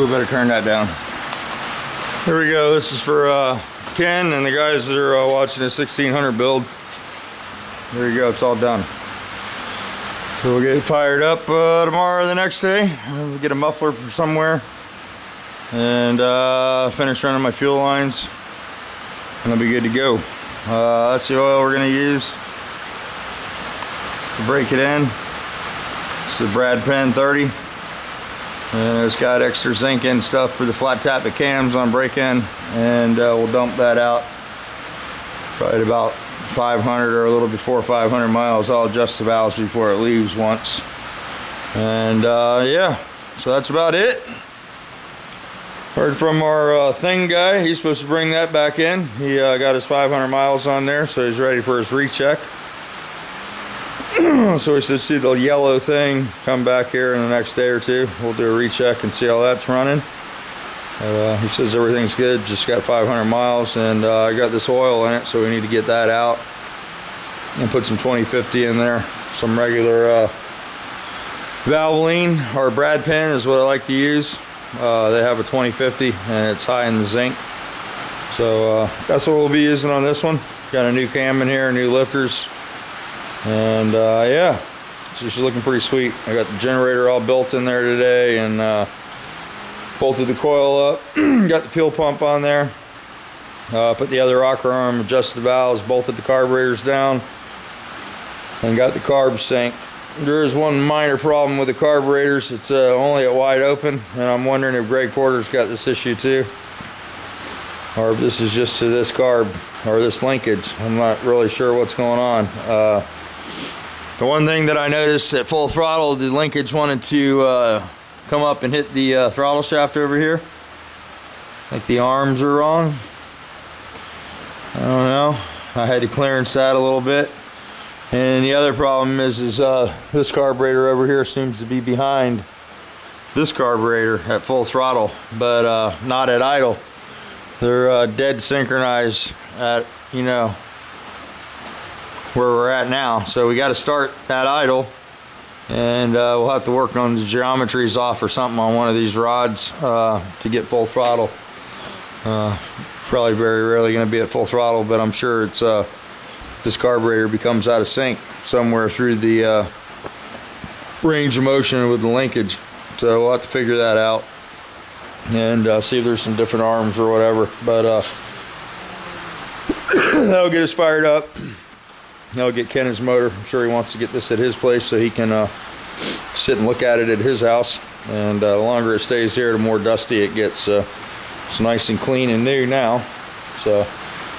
better turn that down. Here we go. This is for Ken and the guys that are watching the 1600 build. There you go. It's all done. So we'll get it fired up tomorrow or the next day. We'll get a muffler from somewhere and finish running my fuel lines, and I'll be good to go. That's the oil we're going to use to break it in. It's the Brad Penn 30. And it's got extra zinc and stuff for the flat tappet cams on break-in, and we'll dump that out probably about 500 or a little before 500 miles. I'll adjust the valves before it leaves once, and yeah, so that's about it. Heard from our thing guy. He's supposed to bring that back in. He got his 500 miles on there, so he's ready for his recheck. So we should see the yellow thing come back here in the next day or two. We'll do a recheck and see how that's running. He says everything's good, just got 500 miles, and I got this oil in it, so we need to get that out and put some 2050 in there. Some regular Valvoline or Brad Penn is what I like to use. They have a 2050 and it's high in the zinc. So that's what we'll be using on this one. Got a new cam in here, new lifters. And yeah, it's just looking pretty sweet. I got the generator all built in there today, and bolted the coil up. Got the fuel pump on there. Put the other rocker arm, adjusted the valves, bolted the carburetors down, and got the carb synced. There is one minor problem with the carburetors. It's only at wide open, and I'm wondering if Greg Porter's got this issue too, or if this is just to this carb or this linkage. I'm not really sure what's going on. The one thing that I noticed at full throttle, the linkage wanted to come up and hit the throttle shaft over here. Like the arms are wrong. I don't know. I had to clearance that a little bit. And the other problem is this carburetor over here seems to be behind this carburetor at full throttle, but not at idle. They're dead synchronized at, you know, where we're at now. So we got to start at idle, and we'll have to work on the geometries off or something on one of these rods to get full throttle. Probably very rarely going to be at full throttle, but I'm sure it's this carburetor becomes out of sync somewhere through the range of motion with the linkage. So we'll have to figure that out and see if there's some different arms or whatever. But that'll get us fired up. That'll get Ken his motor. I'm sure he wants to get this at his place so he can sit and look at it at his house. And the longer it stays here, the more dusty it gets. It's nice and clean and new now. So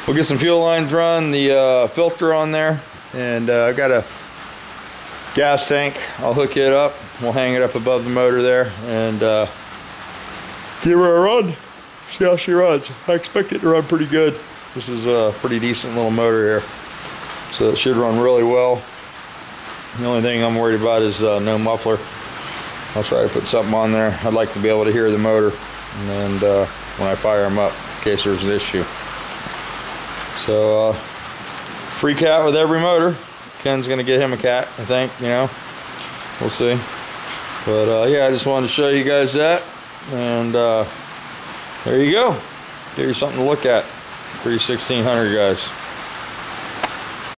we'll get some fuel lines run, the filter on there, and I got a gas tank. I'll hook it up. We'll hang it up above the motor there and give her a run. See how she runs. I expect it to run pretty good. This is a pretty decent little motor here, so it should run really well. The only thing I'm worried about is no muffler. I'll try to put something on there. I'd like to be able to hear the motor and when I fire them up in case there's an issue. So free cat with every motor. Ken's gonna get him a cat, I think, you know. We'll see. But yeah, I just wanted to show you guys that, and there you go. Give you something to look at for your 1600, guys.